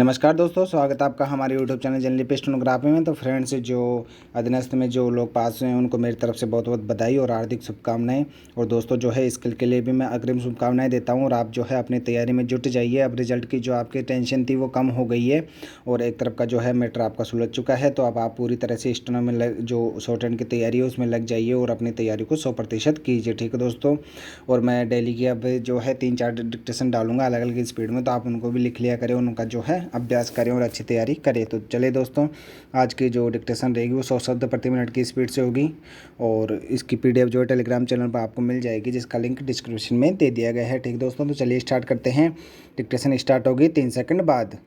नमस्कार दोस्तों, स्वागत है आपका हमारे यूट्यूब चैनल जनरली स्टेनोग्राफी में। तो फ्रेंड्स, जो अधीनस्थ में जो लोग पास हुए हैं उनको मेरी तरफ से बहुत बहुत बधाई और हार्दिक शुभकामनाएं। और दोस्तों जो है स्किल के लिए भी मैं अग्रिम शुभकामनाएं देता हूं। और आप जो है अपनी तैयारी में जुट जाइए। अब रिजल्ट की जो आपकी टेंशन थी वो कम हो गई है और एक तरफ का जो है मैटर आपका सुलझ चुका है। तो अब आप पूरी तरह से स्टेनो में जो शॉर्ट हैंड की तैयारी है उसमें लग जाइए और अपनी तैयारी को 100% कीजिए। ठीक है दोस्तों। और मैं डेली की अब जो है 3-4 डिक्टेशन डालूंगा अलग अलग स्पीड में, तो आप उनको भी लिख लिया करें, उनका जो है अभ्यास करें और अच्छी तैयारी करें। तो चलिए दोस्तों, आज की जो डिक्टेशन रहेगी वो 100 शब्द प्रति मिनट की स्पीड से होगी और इसकी पीडीएफ जो है टेलीग्राम चैनल पर आपको मिल जाएगी, जिसका लिंक डिस्क्रिप्शन में दे दिया गया है। ठीक दोस्तों, तो चलिए स्टार्ट करते हैं। डिक्टेशन स्टार्ट होगी 3 सेकंड बाद।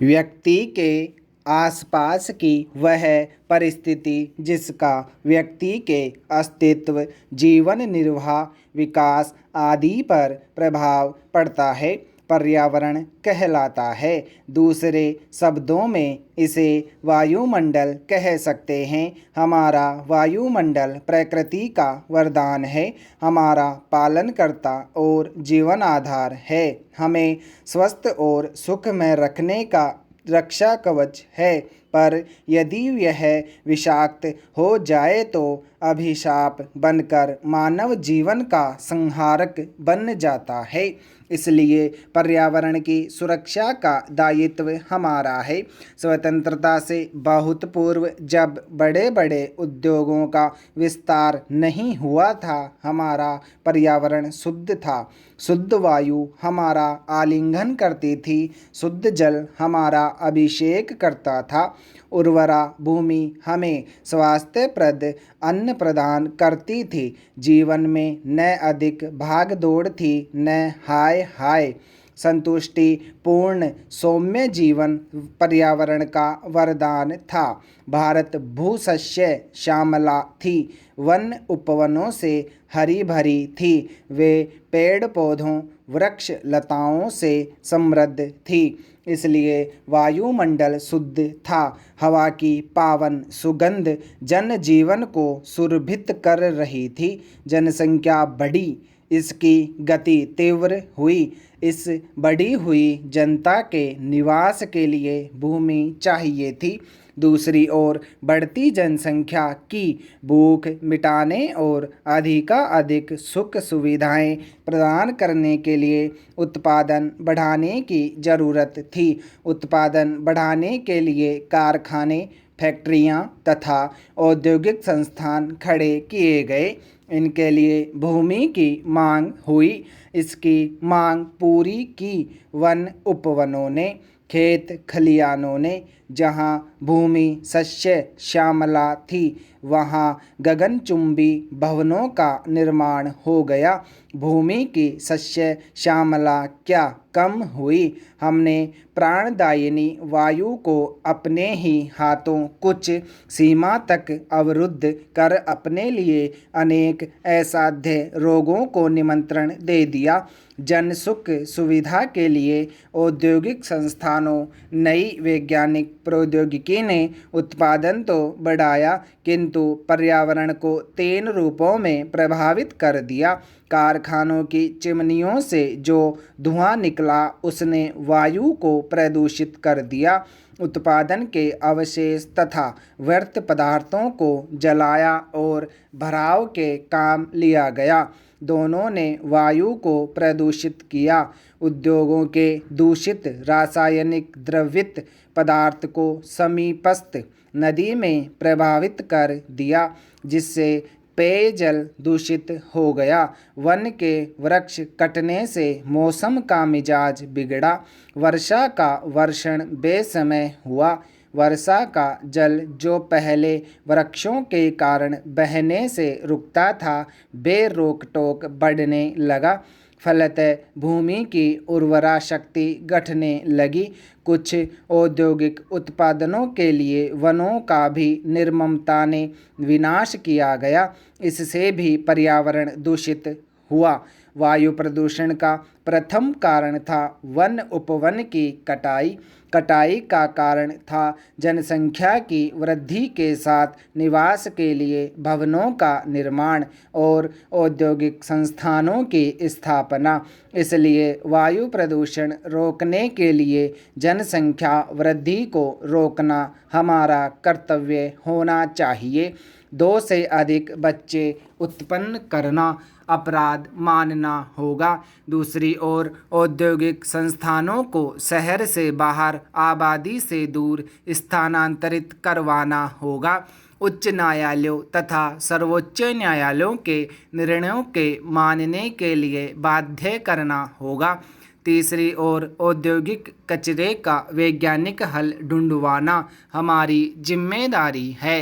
व्यक्ति के आसपास की वह परिस्थिति जिसका व्यक्ति के अस्तित्व, जीवन निर्वाह, विकास आदि पर प्रभाव पड़ता है, पर्यावरण कहलाता है। दूसरे शब्दों में इसे वायुमंडल कह सकते हैं। हमारा वायुमंडल प्रकृति का वरदान है, हमारा पालनकर्ता और जीवन आधार है, हमें स्वस्थ और सुख में रखने का रक्षा कवच है। पर यदि यह विषाक्त हो जाए तो अभिशाप बनकर मानव जीवन का संहारक बन जाता है। इसलिए पर्यावरण की सुरक्षा का दायित्व हमारा है। स्वतंत्रता से बहुत पूर्व जब बड़े बड़े उद्योगों का विस्तार नहीं हुआ था, हमारा पर्यावरण शुद्ध था। शुद्ध वायु हमारा आलिंगन करती थी, शुद्ध जल हमारा अभिषेक करता था, उर्वरा भूमि हमें स्वास्थ्यप्रद अन्न प्रदान करती थी। जीवन में न अधिक भाग दौड़ थी, न हाय हाय। संतुष्टि पूर्ण सौम्य जीवन पर्यावरण का वरदान था। भारत भूसस्य श्यामला थी, वन उपवनों से हरी भरी थी, वे पेड़ पौधों वृक्ष लताओं से समृद्ध थी। इसलिए वायुमंडल शुद्ध था। हवा की पावन सुगंध जनजीवन को सुरभित कर रही थी। जनसंख्या बढ़ी, इसकी गति तीव्र हुई। इस बढ़ी हुई जनता के निवास के लिए भूमि चाहिए थी। दूसरी ओर बढ़ती जनसंख्या की भूख मिटाने और अधिकाधिक सुख सुविधाएं प्रदान करने के लिए उत्पादन बढ़ाने की ज़रूरत थी। उत्पादन बढ़ाने के लिए कारखाने, फैक्ट्रियां तथा औद्योगिक संस्थान खड़े किए गए। इनके लिए भूमि की मांग हुई। इसकी मांग पूरी की वन उपवनों ने, खेत खलियानों ने। जहाँ भूमि शस्य श्यामला थी वहाँ गगनचुंबी भवनों का निर्माण हो गया। भूमि की शस्य श्यामला क्या कम हुई। हमने प्राणदायिनी वायु को अपने ही हाथों कुछ सीमा तक अवरुद्ध कर अपने लिए अनेक असाध्य रोगों को निमंत्रण दे दिया। जन सुख सुविधा के लिए औद्योगिक संस्थानों, नई वैज्ञानिक प्रौद्योगिकी ने उत्पादन तो बढ़ाया किंतु पर्यावरण को 3 रूपों में प्रभावित कर दिया। कारखानों की चिमनियों से जो धुआं निकला उसने वायु को प्रदूषित कर दिया। उत्पादन के अवशेष तथा व्यर्थ पदार्थों को जलाया और भराव के काम लिया गया। दोनों ने वायु को प्रदूषित किया। उद्योगों के दूषित रासायनिक द्रवित पदार्थ को समीपस्थ नदी में प्रभावित कर दिया, जिससे पेयजल दूषित हो गया। वन के वृक्ष कटने से मौसम का मिजाज बिगड़ा। वर्षा का वर्षण बेसमय हुआ। वर्षा का जल जो पहले वृक्षों के कारण बहने से रुकता था, बेरोक टोक बढ़ने लगा। फलतः भूमि की उर्वरा शक्ति घटने लगी। कुछ औद्योगिक उत्पादनों के लिए वनों का भी निर्ममता ने विनाश किया गया। इससे भी पर्यावरण दूषित हुआ। वायु प्रदूषण का प्रथम कारण था वन उपवन की कटाई। कटाई का कारण था जनसंख्या की वृद्धि के साथ निवास के लिए भवनों का निर्माण और औद्योगिक संस्थानों की स्थापना। इसलिए वायु प्रदूषण रोकने के लिए जनसंख्या वृद्धि को रोकना हमारा कर्तव्य होना चाहिए। 2 से अधिक बच्चे उत्पन्न करना अपराध मानना होगा। दूसरी ओर औद्योगिक संस्थानों को शहर से बाहर आबादी से दूर स्थानांतरित करवाना होगा। उच्च न्यायालयों तथा सर्वोच्च न्यायालयों के निर्णयों के मानने के लिए बाध्य करना होगा। तीसरी ओर औद्योगिक कचरे का वैज्ञानिक हल ढूंढवाना हमारी जिम्मेदारी है।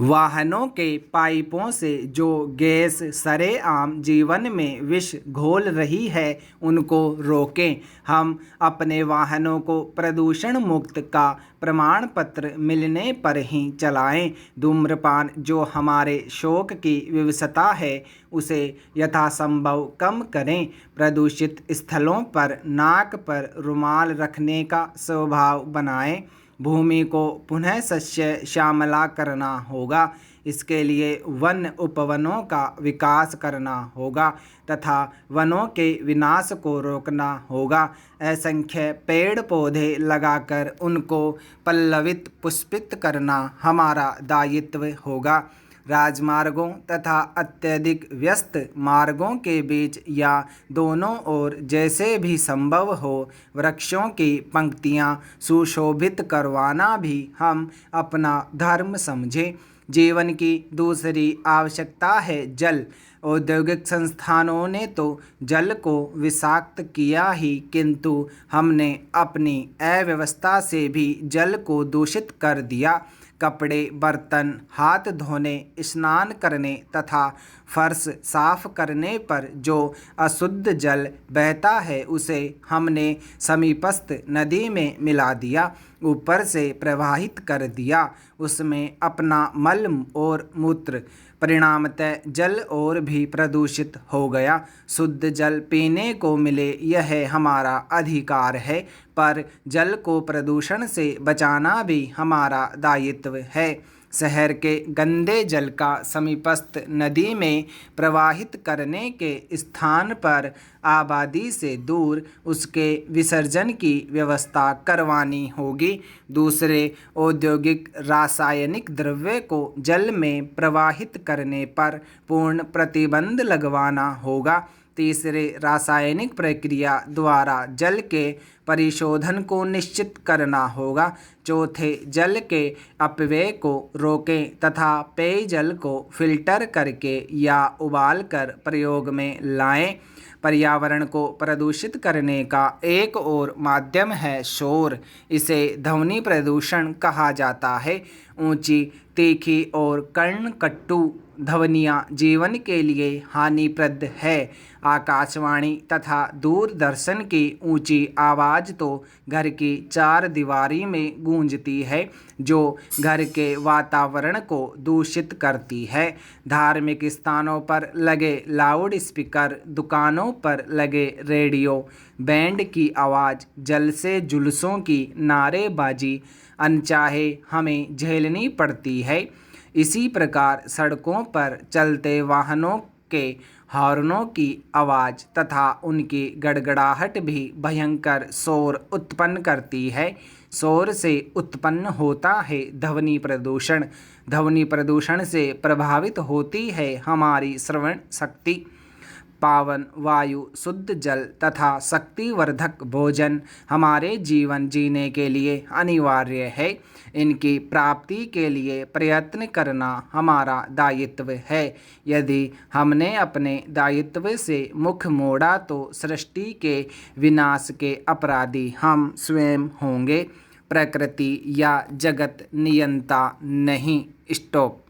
वाहनों के पाइपों से जो गैस सरेआम जीवन में विष घोल रही है उनको रोकें। हम अपने वाहनों को प्रदूषण मुक्त का प्रमाण पत्र मिलने पर ही चलाएं। धूम्रपान जो हमारे शौक की विवशता है उसे यथासंभव कम करें। प्रदूषित स्थलों पर नाक पर रुमाल रखने का स्वभाव बनाएं। भूमि को पुनः सस्य श्यामला करना होगा। इसके लिए वन उपवनों का विकास करना होगा तथा वनों के विनाश को रोकना होगा। असंख्य पेड़ पौधे लगाकर उनको पल्लवित पुष्पित करना हमारा दायित्व होगा। राजमार्गों तथा अत्यधिक व्यस्त मार्गों के बीच या दोनों ओर जैसे भी संभव हो वृक्षों की पंक्तियां सुशोभित करवाना भी हम अपना धर्म समझें। जीवन की दूसरी आवश्यकता है जल। औद्योगिक संस्थानों ने तो जल को विषाक्त किया ही, किंतु हमने अपनी अव्यवस्था से भी जल को दूषित कर दिया। कपड़े, बर्तन, हाथ धोने, स्नान करने तथा फर्श साफ करने पर जो अशुद्ध जल बहता है उसे हमने समीपस्थ नदी में मिला दिया, ऊपर से प्रवाहित कर दिया। उसमें अपना मल और मूत्र, परिणामतः जल और भी प्रदूषित हो गया। शुद्ध जल पीने को मिले यह हमारा अधिकार है, पर जल को प्रदूषण से बचाना भी हमारा दायित्व है। शहर के गंदे जल का समीपस्थ नदी में प्रवाहित करने के स्थान पर आबादी से दूर उसके विसर्जन की व्यवस्था करवानी होगी। दूसरे, औद्योगिक रासायनिक द्रव्य को जल में प्रवाहित करने पर पूर्ण प्रतिबंध लगवाना होगा। तीसरे, रासायनिक प्रक्रिया द्वारा जल के परिशोधन को निश्चित करना होगा। चौथे, जल के अपव्यय को रोकें तथा पेयजल को फिल्टर करके या उबालकर प्रयोग में लाएं। पर्यावरण को प्रदूषित करने का एक और माध्यम है शोर। इसे ध्वनि प्रदूषण कहा जाता है। ऊंची, तीखी और कर्णकट्टु ध्वनियाँ जीवन के लिए हानिप्रद है। आकाशवाणी तथा दूरदर्शन की ऊंची आवाज़ तो घर की चार दीवारी में गूंजती है, जो घर के वातावरण को दूषित करती है। धार्मिक स्थानों पर लगे लाउड स्पीकर, दुकानों पर लगे रेडियो, बैंड की आवाज़, जलसे जुलूसों की नारेबाजी अनचाहे हमें झेलनी पड़ती है। इसी प्रकार सड़कों पर चलते वाहनों के हॉर्नों की आवाज़ तथा उनकी गड़गड़ाहट भी भयंकर शोर उत्पन्न करती है। शोर से उत्पन्न होता है ध्वनि प्रदूषण। ध्वनि प्रदूषण से प्रभावित होती है हमारी श्रवण शक्ति। पावन वायु, शुद्ध जल तथा शक्तिवर्धक भोजन हमारे जीवन जीने के लिए अनिवार्य है। इनकी प्राप्ति के लिए प्रयत्न करना हमारा दायित्व है। यदि हमने अपने दायित्व से मुख मोड़ा तो सृष्टि के विनाश के अपराधी हम स्वयं होंगे, प्रकृति या जगत नियंता नहीं। स्टॉप।